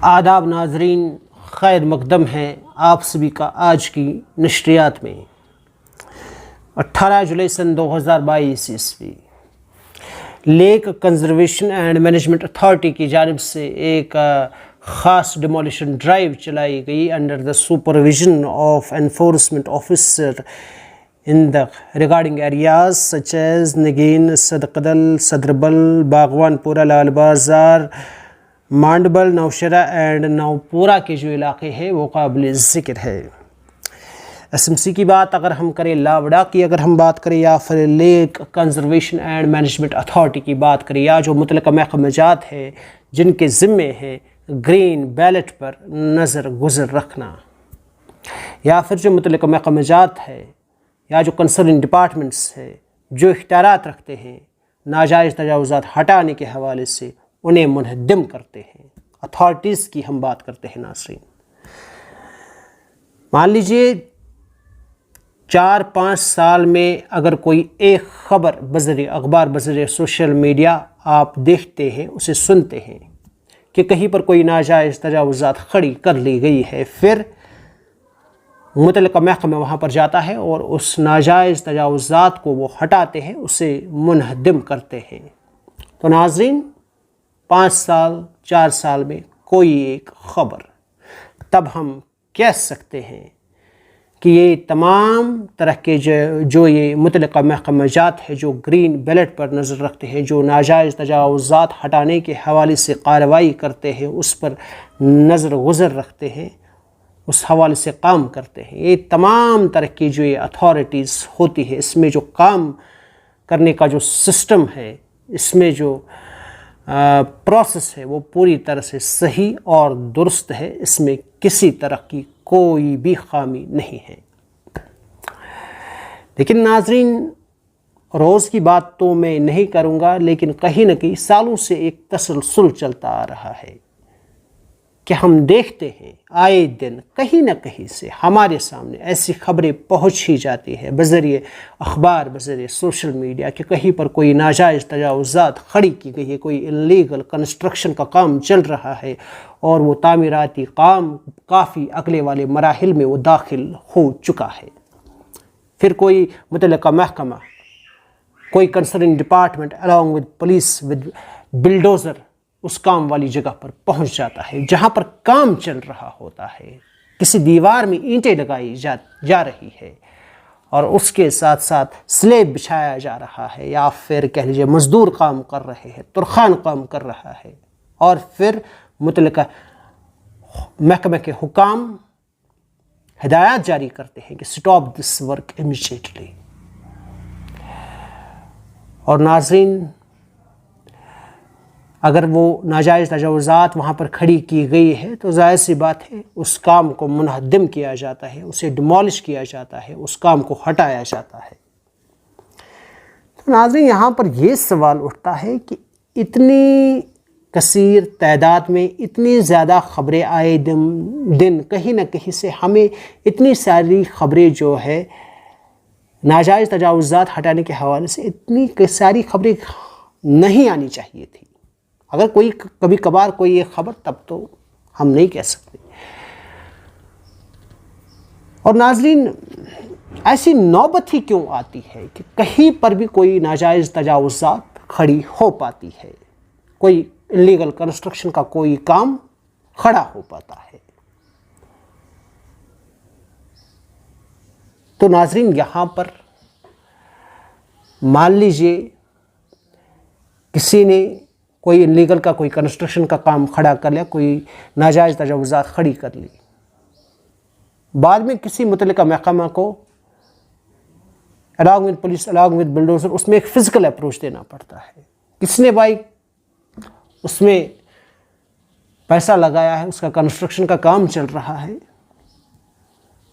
آداب ناظرین، خیر مقدم ہے آپ سبھی کا آج کی نشریات میں۔ 18 جولائی سن 2022 عیسوی lake conservation and management authority کی جانب سے ایک خاص ڈیمولیشن ڈرائیو چلائی گئی under the supervision of enforcement officer in the regarding areas such as Nagin, Sadqadal, Sadrbal, Bagwan Pura, Lal Bazar, Mandbal, Nowshera and Nowpora کے جو علاقے ہیں وہ قابل ذکر ہے۔ ایس ایم سی کی بات اگر ہم کریں، لاوڑا کی اگر ہم بات کریں، یا پھر lake conservation and management authority کی بات کریں، یا جو متعلقہ محکمہ جات ہے جن کے ذمے ہیں گرین بیلٹ پر نظر گزر رکھنا، یا پھر جو متعلقہ محکمہ جات ہے یا جو کنسرن ڈپارٹمنٹس ہے جو اختیارات رکھتے ہیں ناجائز تجاوزات ہٹانے کے حوالے سے انہیں منہدم کرتے ہیں، اتھارٹیز کی ہم بات کرتے ہیں۔ ناظرین، مان لیجئے 4-5 سال میں اگر کوئی ایک خبر بذریعہ اخبار، بذریعہ سوشل میڈیا آپ دیکھتے ہیں، اسے سنتے ہیں کہ کہیں پر کوئی ناجائز تجاوزات کھڑی کر لی گئی ہے، پھر متعلقہ محکمہ وہاں پر جاتا ہے اور اس ناجائز تجاوزات کو وہ ہٹاتے ہیں، اسے منہدم کرتے ہیں۔ تو ناظرین، 5 سال 4 سال میں کوئی ایک خبر، تب ہم کہہ سکتے ہیں کہ یہ تمام طرح کے جو یہ متعلقہ محکمہ جات ہے جو گرین بیلٹ پر نظر رکھتے ہیں، جو ناجائز تجاوزات ہٹانے کے حوالے سے کارروائی کرتے ہیں، اس پر نظر گزر رکھتے ہیں، اس حوالے سے کام کرتے ہیں، یہ تمام طرح کی جو یہ اتھارٹیز ہوتی ہے، اس میں جو کام کرنے کا جو سسٹم ہے، اس میں جو پروسیس ہے وہ پوری طرح سے صحیح اور درست ہے، اس میں کسی طرح کی کوئی بھی خامی نہیں ہے۔ لیکن ناظرین، روز کی بات تو میں نہیں کروں گا، لیکن کہیں نہ کہیں سالوں سے ایک تسلسل چلتا آ رہا ہے کہ ہم دیکھتے ہیں آئے دن کہیں نہ کہیں سے ہمارے سامنے ایسی خبریں پہنچ ہی جاتی ہے بذریعہ اخبار، بذریعہ سوشل میڈیا، کہ کہیں پر کوئی ناجائز تجاوزات کھڑی کی گئی ہے، کوئی انلیگل کنسٹرکشن کا کام چل رہا ہے اور وہ تعمیراتی کام کافی اگلے والے مراحل میں وہ داخل ہو چکا ہے۔ پھر کوئی متعلقہ محکمہ، کوئی concern department along with police with bulldozer اس کام والی جگہ پر پہنچ جاتا ہے جہاں پر کام چل رہا ہوتا ہے، کسی دیوار میں اینٹیں لگائی جا رہی ہے اور اس کے ساتھ ساتھ سلیب بچھایا جا رہا ہے، یا پھر کہہ لیجیے مزدور کام کر رہے ہیں، ترخان کام کر رہا ہے، اور پھر متعلقہ محکمہ کے حکام ہدایات جاری کرتے ہیں کہ سٹاپ دس ورک امیڈیٹلی۔ اور ناظرین، اگر وہ ناجائز تجاوزات وہاں پر کھڑی کی گئی ہے تو ظاہر سی بات ہے اس کام کو منہدم کیا جاتا ہے، اسے ڈیمولش کیا جاتا ہے، اس کام کو ہٹایا جاتا ہے۔ تو ناظرین، یہاں پر یہ سوال اٹھتا ہے کہ اتنی کثیر تعداد میں اتنی زیادہ خبریں آئے دن کہیں نہ کہیں سے ہمیں اتنی ساری خبریں جو ہے ناجائز تجاوزات ہٹانے کے حوالے سے اتنی ساری خبریں نہیں آنی چاہیے تھی۔ اگر کوئی کبھی کبھار کوئی ایک خبر، تب تو ہم نہیں کہہ سکتے۔ اور ناظرین، ایسی نوبت ہی کیوں آتی ہے کہ کہیں پر بھی کوئی ناجائز تجاوزات کھڑی ہو پاتی ہے، کوئی انلیگل کنسٹرکشن کا کوئی کام کھڑا ہو پاتا ہے؟ تو ناظرین، یہاں پر مان لیجئے کسی نے کوئی انلیگل کا کوئی کنسٹرکشن کا کام کھڑا کر لیا، کوئی ناجائز تجاوزات کھڑی کر لی، بعد میں کسی متعلقہ محکمہ کو along with police along with bulldozer اس میں ایک فزیکل اپروچ دینا پڑتا ہے۔ کس نے بھائی اس میں پیسہ لگایا ہے، اس کا کنسٹرکشن کا کام چل رہا ہے،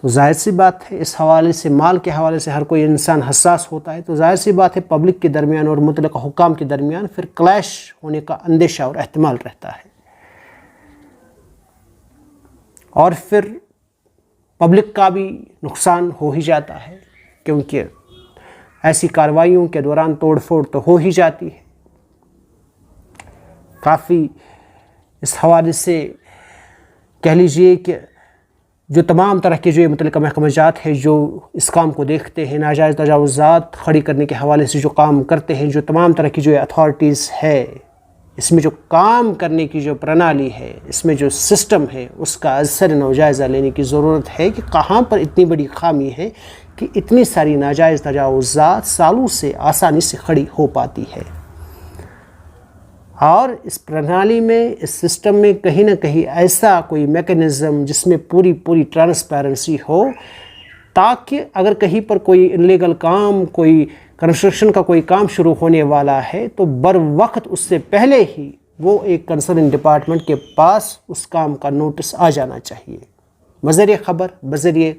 تو ظاہر سی بات ہے اس حوالے سے، مال کے حوالے سے ہر کوئی انسان حساس ہوتا ہے، تو ظاہر سی بات ہے پبلک کے درمیان اور متعلقہ حکام کے درمیان پھر کلیش ہونے کا اندیشہ اور احتمال رہتا ہے، اور پھر پبلک کا بھی نقصان ہو ہی جاتا ہے، کیونکہ ایسی کارروائیوں کے دوران توڑ پھوڑ تو ہو ہی جاتی ہے۔ کافی اس حوالے سے کہہ لیجئے کہ جو تمام طرح کے جو یہ متعلقہ محکمہ جات ہیں جو اس کام کو دیکھتے ہیں، ناجائز تجاوزات کھڑی کرنے کے حوالے سے جو کام کرتے ہیں، جو تمام طرح کی جو اتھارٹیز ہے، اس میں جو کام کرنے کی جو پرنالی ہے، اس میں جو سسٹم ہے، اس کا اثر جائزہ لینے کی ضرورت ہے کہ کہاں پر اتنی بڑی خامی ہے کہ اتنی ساری ناجائز تجاوزات سالوں سے آسانی سے کھڑی ہو پاتی ہے۔ اور اس پرنالی میں، اس سسٹم میں کہیں نہ کہیں ایسا کوئی میکنزم جس میں پوری ٹرانسپیرنسی ہو، تاکہ اگر کہیں پر کوئی انلیگل کام، کوئی کنسٹرکشن کا کوئی کام شروع ہونے والا ہے تو بر وقت اس سے پہلے ہی وہ ایک کنسرن ڈپارٹمنٹ کے پاس اس کام کا نوٹس آ جانا چاہیے، بذریعہ خبر، بذریعہ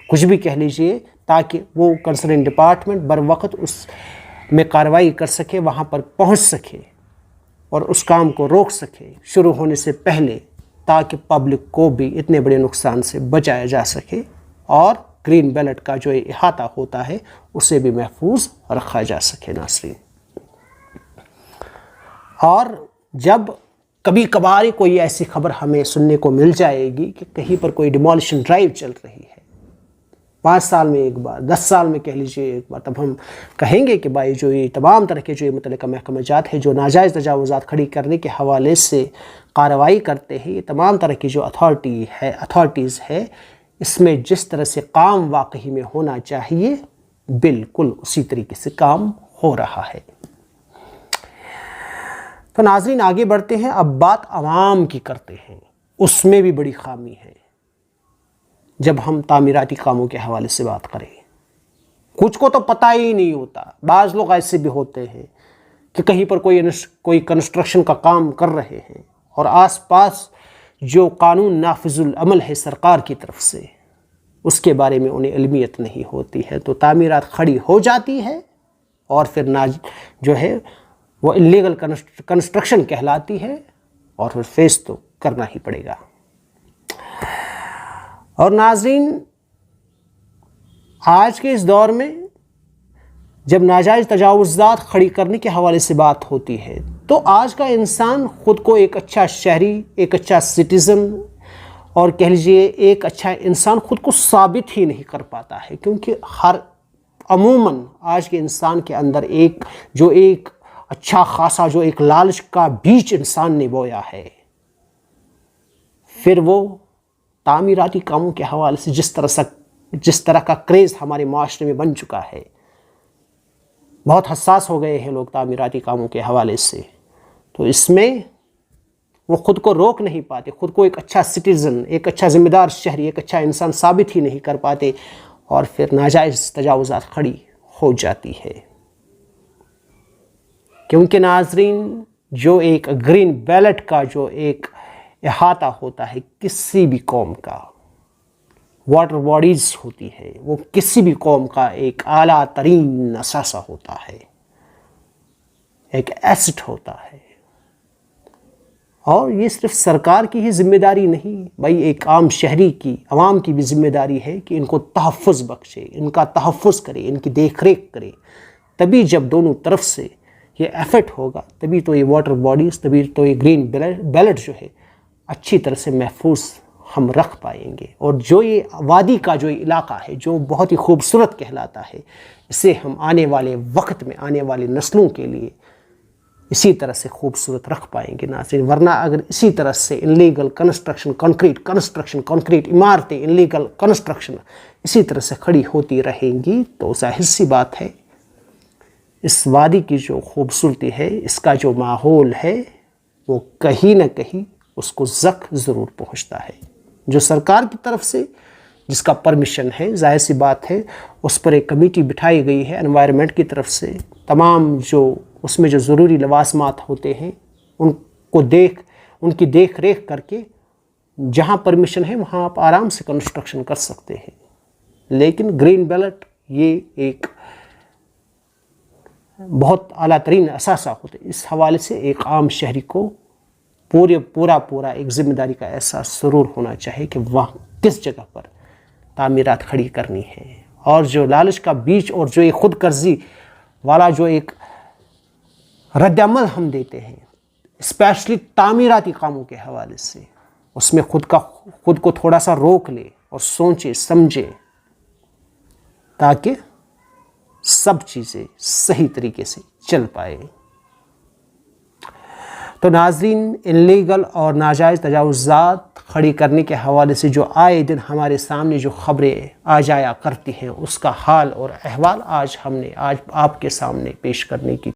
کچھ بھی کہہ لیجئے، تاکہ وہ کنسرن ڈپارٹمنٹ بر وقت اس میں کارروائی کر سکے، وہاں پر پہنچ سکے اور اس کام کو روک سکے شروع ہونے سے پہلے، تاکہ پبلک کو بھی اتنے بڑے نقصان سے بچایا جا سکے اور گرین بیلٹ کا جو احاطہ ہوتا ہے اسے بھی محفوظ رکھا جا سکے۔ ناظرین، اور جب کبھی کبھار کوئی ایسی خبر ہمیں سننے کو مل جائے گی کہ کہیں پر کوئی ڈیمولیشن ڈرائیو چل رہی ہے، 5 سال میں ایک بار، 10 سال میں کہہ لیجئے ایک بار، تب ہم کہیں گے کہ بھائی جو یہ تمام طرح کے جو متعلقہ محکمہ جات ہے جو ناجائز تجاوزات کھڑی کرنے کے حوالے سے کارروائی کرتے ہیں، یہ تمام طرح کی جو اتھارٹیز ہے، اس میں جس طرح سے کام واقعی میں ہونا چاہیے بالکل اسی طریقے سے کام ہو رہا ہے۔ تو ناظرین آگے بڑھتے ہیں، اب بات عوام کی کرتے ہیں، اس میں بھی بڑی خامی ہے۔ جب ہم تعمیراتی کاموں کے حوالے سے بات کریں، کچھ کو تو پتہ ہی نہیں ہوتا، بعض لوگ ایسے بھی ہوتے ہیں کہ کہیں پر کوئی کنسٹرکشن کا کام کر رہے ہیں اور آس پاس جو قانون نافذ العمل ہے سرکار کی طرف سے، اس کے بارے میں انہیں علمیت نہیں ہوتی ہے، تو تعمیرات کھڑی ہو جاتی ہے اور پھر جو ہے وہ انلیگل کنسٹرکشن کہلاتی ہے اور پھر فیس تو کرنا ہی پڑے گا۔ اور ناظرین آج کے اس دور میں جب ناجائز تجاوزات کھڑی کرنے کے حوالے سے بات ہوتی ہے تو آج کا انسان خود کو ایک اچھا شہری، ایک اچھا سٹیزن اور کہہ لیجیے ایک اچھا انسان خود کو ثابت ہی نہیں کر پاتا ہے، کیونکہ عموماً آج کے انسان کے اندر ایک اچھا خاصا جو ایک لالچ کا بیج انسان نے بویا ہے، پھر وہ تعمیراتی کاموں کے حوالے سے جس طرح کا کریز ہمارے معاشرے میں بن چکا ہے، بہت حساس ہو گئے ہیں لوگ تعمیراتی کاموں کے حوالے سے، تو اس میں وہ خود کو روک نہیں پاتے، خود کو ایک اچھا سٹیزن، ایک اچھا ذمہ دار شہری، ایک اچھا انسان ثابت ہی نہیں کر پاتے اور پھر ناجائز تجاوزات کھڑی ہو جاتی ہے۔ کیونکہ ناظرین جو ایک گرین بیلٹ کا جو ایک احاطہ ہوتا ہے کسی بھی قوم کا، واٹر باڈیز ہوتی ہے، وہ کسی بھی قوم کا ایک اعلیٰ ترین اثاثہ ہوتا ہے، ایک ایسٹ ہوتا ہے، اور یہ صرف سرکار کی ہی ذمہ داری نہیں، بھائی ایک عام شہری کی، عوام کی بھی ذمہ داری ہے کہ ان کو تحفظ بخشے، ان کا تحفظ کرے، ان کی دیکھ ریکھ کرے، تبھی جب دونوں طرف سے یہ ایفرٹ ہوگا تبھی تو یہ واٹر باڈیز، تبھی تو یہ گرین بیلٹ جو ہے اچھی طرح سے محفوظ ہم رکھ پائیں گے، اور جو یہ وادی کا جو علاقہ ہے جو بہت ہی خوبصورت کہلاتا ہے، اسے ہم آنے والے وقت میں آنے والی نسلوں کے لیے اسی طرح سے خوبصورت رکھ پائیں گے ناظرین۔ ورنہ اگر اسی طرح سے انلیگل کنسٹرکشن، کنکریٹ عمارتیں، انلیگل کنسٹرکشن اسی طرح سے کھڑی ہوتی رہیں گی تو ظاہر سی بات ہے اس وادی کی جو خوبصورتی ہے، اس کا جو ماحول ہے، وہ کہیں نہ کہیں اس کو زخ ضرور پہنچتا ہے۔ جو سرکار کی طرف سے جس کا پرمیشن ہے، ظاہر سی بات ہے اس پر ایک کمیٹی بٹھائی گئی ہے انوائرمنٹ کی طرف سے، تمام جو اس میں جو ضروری لوازمات ہوتے ہیں ان کی دیکھ ریکھ کر کے جہاں پرمیشن ہے وہاں آپ آرام سے کنسٹرکشن کر سکتے ہیں۔ لیکن گرین بیلٹ یہ ایک بہت اعلیٰ ترین اثاثہ ہوتا ہے، اس حوالے سے ایک عام شہری کو پورا ایک ذمہ داری کا احساس ضرور ہونا چاہیے کہ وہاں کس جگہ پر تعمیرات کھڑی کرنی ہے، اور جو لالچ کا بیج اور جو ایک خود غرضی والا جو ایک رد عمل ہم دیتے ہیں اسپیشلی تعمیراتی کاموں کے حوالے سے، اس میں خود کو تھوڑا سا روک لے اور سوچے سمجھے، تاکہ سب چیزیں صحیح طریقے سے چل پائے۔ تو ناظرین، انلیگل اور ناجائز تجاوزات کھڑی کرنے کے حوالے سے جو آئے دن ہمارے سامنے جو خبریں آ جایا کرتی ہیں، اس کا حال اور احوال آج ہم نے آپ کے سامنے پیش کرنے کی